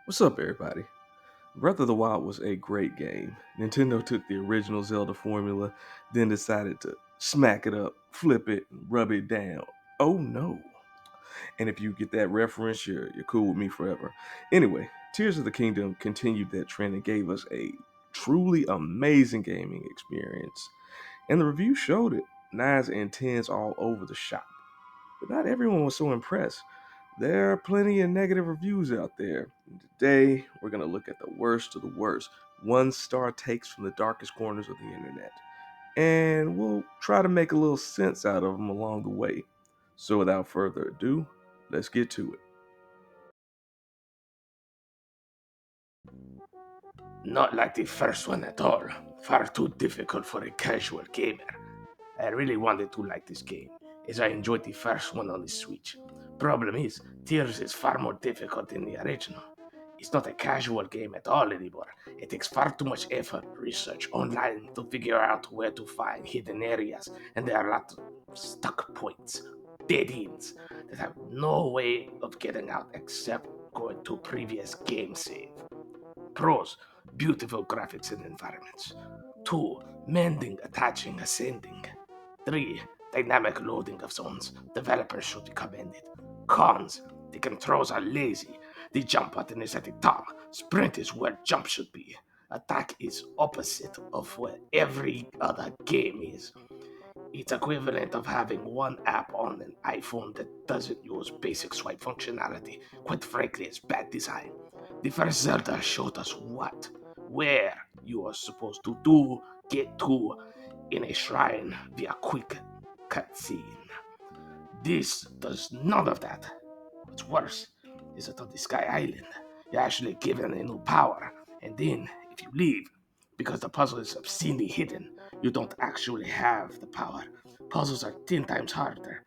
What's up, everybody? Breath of the Wild was a great game. Nintendo took the original Zelda formula, then decided to smack it up, flip it, and rub it down. Oh no. And if you get that reference, you're cool with me forever. Anyway, Tears of the Kingdom continued that trend and gave us a truly amazing gaming experience. And the review showed it. 9s and 10s all over the shop. But not everyone was so impressed. There are plenty of negative reviews out there. And today, we're going to look at the worst of the worst, one-star takes from the darkest corners of the internet. And we'll try to make a little sense out of them along the way. So without further ado, let's get to it. Not like the first one at all. Far too difficult for a casual gamer. I really wanted to like this game, as I enjoyed the first one on the Switch. Problem is, Tears is far more difficult than the original. It's not a casual game at all anymore. It takes far too much effort, research online to figure out where to find hidden areas, and there are a lot of stuck points, dead ends, that have no way of getting out except going to previous game save. Pros, beautiful graphics and environments. 2. Mending, attaching, ascending. 3. Dynamic loading of zones. Developers should be commended. Cons, the controls are lazy. The jump button is at the top. Sprint is where jump should be. Attack is opposite of where every other game is. It's equivalent of having one app on an iPhone that doesn't use basic swipe functionality. Quite frankly, it's bad design. The first Zelda showed us what, where you are supposed to do, get to in a shrine via quick cutscene. This does none of that. What's worse is that on the Sky Island, you're actually given a new power, and then if you leave, because the puzzle is obscenely hidden, you don't actually have the power. Puzzles are 10 times harder.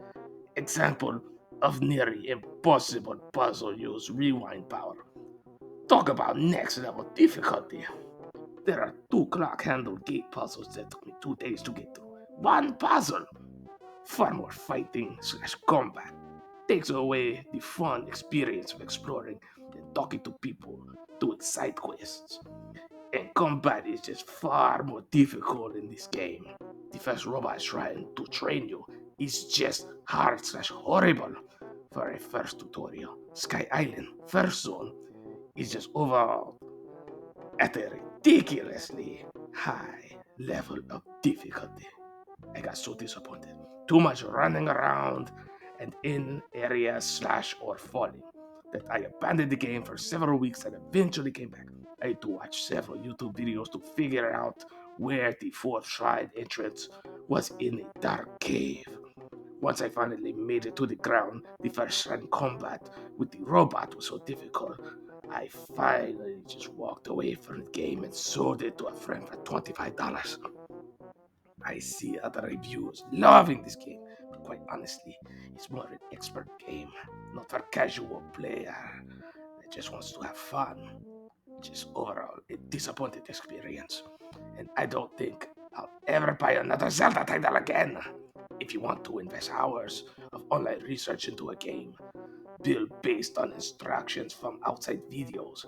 Example of nearly impossible puzzle use rewind power. Talk about next level difficulty. There are two clock handle gate puzzles that took me 2 days to get through. One puzzle! Far more fighting slash combat. Takes away the fun experience of exploring and talking to people, doing side quests. And combat is just far more difficult in this game. The first robot trying to train you is just hard slash horrible for a first tutorial. Sky Island, first zone, is just overall at a ridiculously high level of difficulty. I got so disappointed. Too much running around and in areas slash or falling that I abandoned the game for several weeks and eventually came back. I had to watch several YouTube videos to figure out where the fourth shrine entrance was in a dark cave. Once I finally made it to the ground, the first shrine combat with the robot was so difficult. I finally just walked away from the game and sold it to a friend for $25. I see other reviews loving this game, but quite honestly, it's more an expert game, not for casual player that just wants to have fun. Just overall, a disappointed experience, and I don't think I'll ever buy another Zelda title again. If you want to invest hours of online research into a game, build based on instructions from outside videos,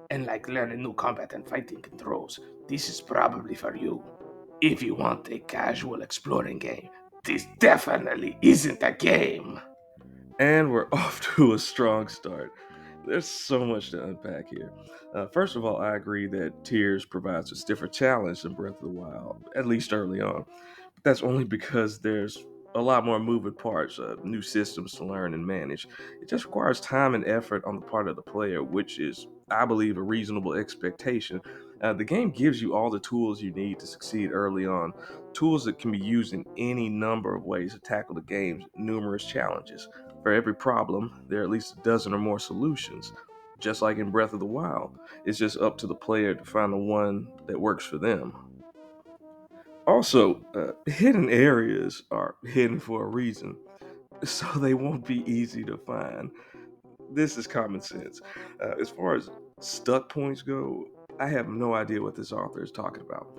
and like learning new combat and fighting controls, this is probably for you. If you want a casual exploring game, this definitely isn't a game. And we're off to a strong start. There's so much to unpack here. First of all, I agree that Tears provides a stiffer challenge than Breath of the Wild, at least early on. But that's only because there's a lot more moving parts, new systems to learn and manage. It just requires time and effort on the part of the player, which is, I believe, a reasonable expectation. The game gives you all the tools you need to succeed early on, tools that can be used in any number of ways to tackle the game's numerous challenges. For every problem, there are at least a dozen or more solutions. Just like in Breath of the Wild, it's just up to the player to find the one that works for them. Also, hidden areas are hidden for a reason, so they won't be easy to find. This is common sense. As far as stuck points go, I have no idea what this author is talking about.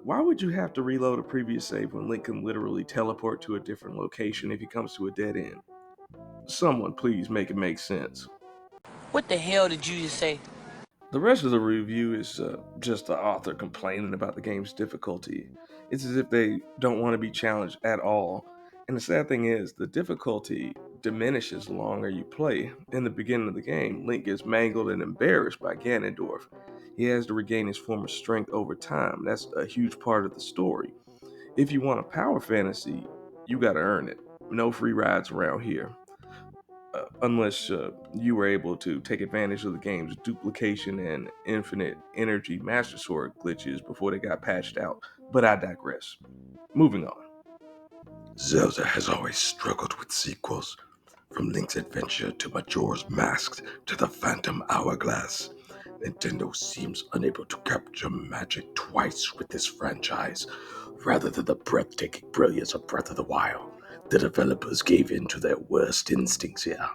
Why would you have to reload a previous save when Link can literally teleport to a different location if he comes to a dead end? Someone please make it make sense. What the hell did you just say? The rest of the review is just the author complaining about the game's difficulty. It's as if they don't want to be challenged at all. And the sad thing is, the difficulty diminishes the longer you play. In the beginning of the game, Link gets mangled and embarrassed by Ganondorf. He has to regain his former strength over time. That's a huge part of the story. If you want a power fantasy, you gotta earn it. No free rides around here. Unless you were able to take advantage of the game's duplication and infinite energy Master Sword glitches before they got patched out. But I digress. Moving on. Zelda has always struggled with sequels, from Link's Adventure to Majora's Mask to the Phantom Hourglass. Nintendo seems unable to capture magic twice with this franchise. Rather than the breathtaking brilliance of Breath of the Wild, the developers gave in to their worst instincts here.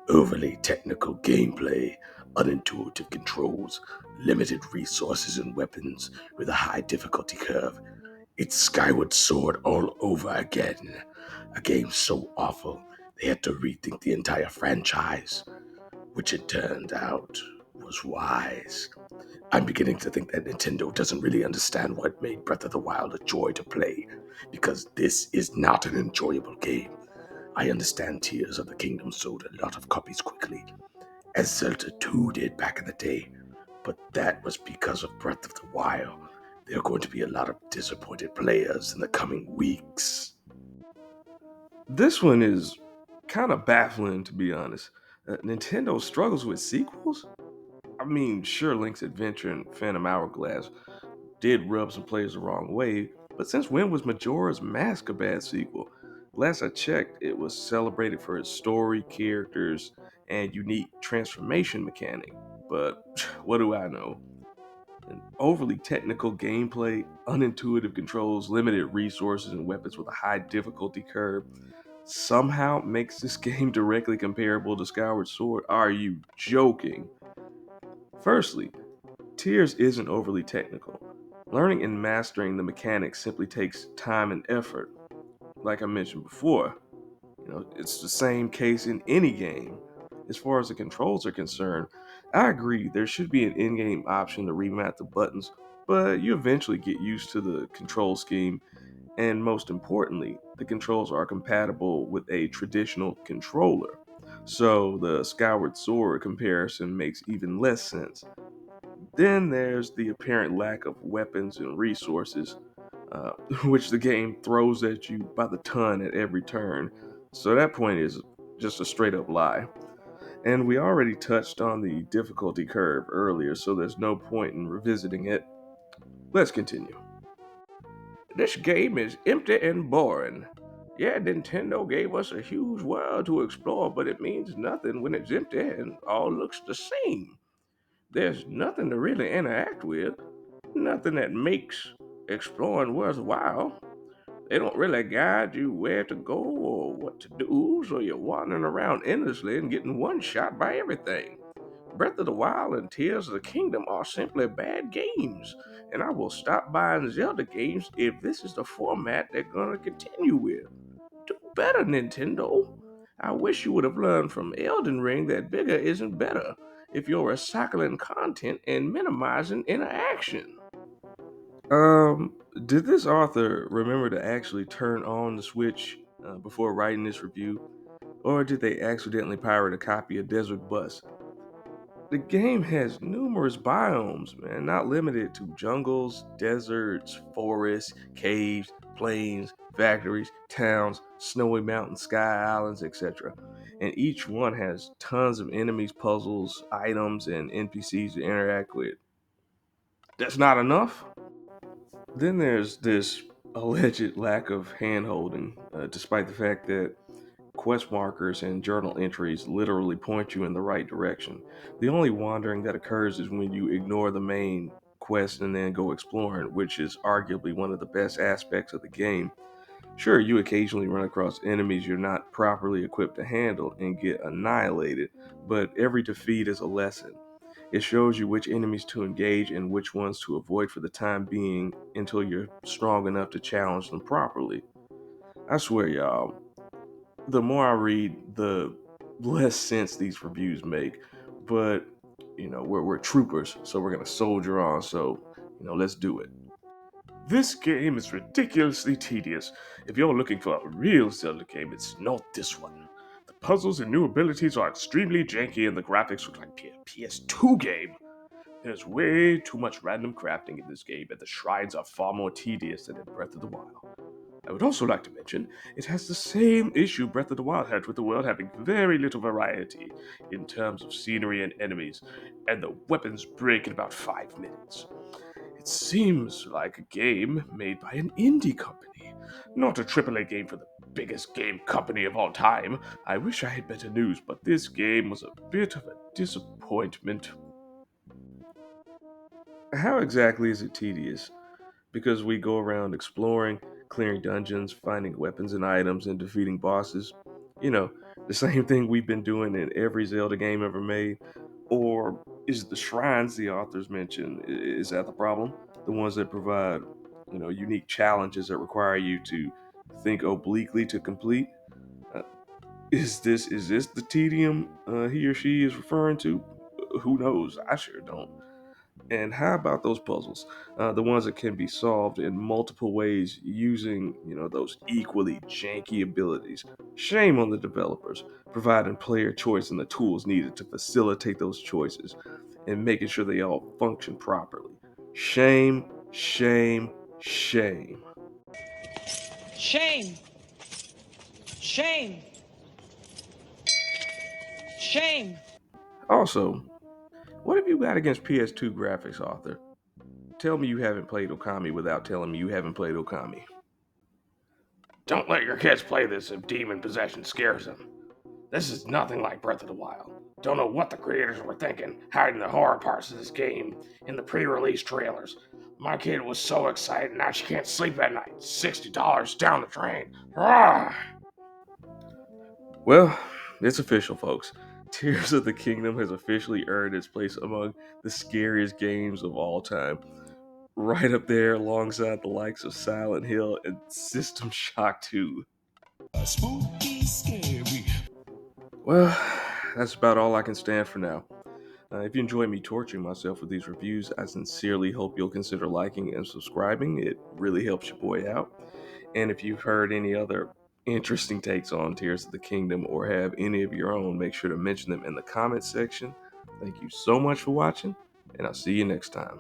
Overly technical gameplay, unintuitive controls, limited resources and weapons with a high difficulty curve. It's Skyward Sword all over again. A game so awful, they had to rethink the entire franchise, which it turned out was wise. I'm beginning to think that Nintendo doesn't really understand what made Breath of the Wild a joy to play, because this is not an enjoyable game. I understand Tears of the Kingdom sold a lot of copies quickly, as Zelda 2 did back in the day, but that was because of Breath of the Wild. There are going to be a lot of disappointed players in the coming weeks. This one is kind of baffling, to be honest. Nintendo struggles with sequels? I mean, sure, Link's Adventure and Phantom Hourglass did rub some players the wrong way, but since when was Majora's Mask a bad sequel? Last I checked, it was celebrated for its story, characters, and unique transformation mechanic. But what do I know? An overly technical gameplay, unintuitive controls, limited resources, and weapons with a high difficulty curve somehow makes this game directly comparable to Skyward Sword. Are you joking? Firstly, Tears isn't overly technical. Learning and mastering the mechanics simply takes time and effort. Like I mentioned before, it's the same case in any game. As far as the controls are concerned, I agree there should be an in-game option to remap the buttons, but you eventually get used to the control scheme, and most importantly, the controls are compatible with a traditional controller. So the Skyward Sword comparison makes even less sense. Then there's the apparent lack of weapons and resources, uh, which the game throws at you by the ton at every turn. So that point is just a straight up lie. And we already touched on the difficulty curve earlier, so there's no point in revisiting it. Let's continue. This game is empty and boring. Yeah, Nintendo gave us a huge world to explore, but it means nothing when it's empty and all looks the same. There's nothing to really interact with, nothing that makes exploring worthwhile. They don't really guide you where to go or what to do, so you're wandering around endlessly and getting one shot by everything. Breath of the Wild and Tears of the Kingdom are simply bad games, and I will stop buying Zelda games if this is the format they're gonna continue with. Do better, Nintendo. I wish you would have learned from Elden Ring that bigger isn't better if you're recycling content and minimizing interaction. Did this author remember to actually turn on the Switch before writing this review, or did they accidentally pirate a copy of Desert Bus? The game has numerous biomes, man, not limited to jungles, deserts, forests, caves, plains, factories, towns, snowy mountains, sky islands, etc. And each one has tons of enemies, puzzles, items, and NPCs to interact with. That's not enough? Then there's this alleged lack of handholding, despite the fact that quest markers and journal entries literally point you in the right direction. The only wandering that occurs is when you ignore the main quest and then go exploring, which is arguably one of the best aspects of the game. Sure, you occasionally run across enemies you're not properly equipped to handle and get annihilated, but every defeat is a lesson. It shows you which enemies to engage and which ones to avoid for the time being until you're strong enough to challenge them properly. I swear, y'all, the more I read, the less sense these reviews make. But we're troopers, so we're gonna soldier on. So, let's do it. This game is ridiculously tedious. If you're looking for a real Zelda game, it's not this one. The puzzles and new abilities are extremely janky and the graphics look like a PS2 game. There's way too much random crafting in this game, and the shrines are far more tedious than in Breath of the Wild. I would also like to mention it has the same issue Breath of the Wild had with the world having very little variety in terms of scenery and enemies, and the weapons break in about 5 minutes. It seems like a game made by an indie company, not a AAA game for the biggest game company of all time. I wish I had better news, but this game was a bit of a disappointment. How exactly is it tedious? Because we go around exploring, clearing dungeons, finding weapons and items, and defeating bosses. You know, the same thing we've been doing in every Zelda game ever made. Or is the shrines the authors mention, is that the problem? The ones that provide, unique challenges that require you to think obliquely to complete? Uh, is this the tedium he or she is referring to? Who knows? I sure don't. And how about those puzzles? The ones that can be solved in multiple ways using, those equally janky abilities. Shame on the developers, providing player choice and the tools needed to facilitate those choices and making sure they all function properly. Shame, shame, shame. Shame! Shame! Shame! Also, what have you got against PS2 graphics, author? Tell me you haven't played Okami without telling me you haven't played Okami. Don't let your kids play this if demon possession scares them. This is nothing like Breath of the Wild. Don't know what the creators were thinking, hiding the horror parts of this game in the pre-release trailers. My kid was so excited, now she can't sleep at night. $60 down the drain. Rawr! Well, it's official, folks. Tears of the Kingdom has officially earned its place among the scariest games of all time. Right up there alongside the likes of Silent Hill and System Shock 2. Spooky, scary. Well, that's about all I can stand for now. If you enjoy me torturing myself with these reviews, I sincerely hope you'll consider liking and subscribing. It really helps your boy out. And if you've heard any other interesting takes on Tears of the Kingdom or have any of your own, make sure to mention them in the comments section. Thank you so much for watching, and I'll see you next time.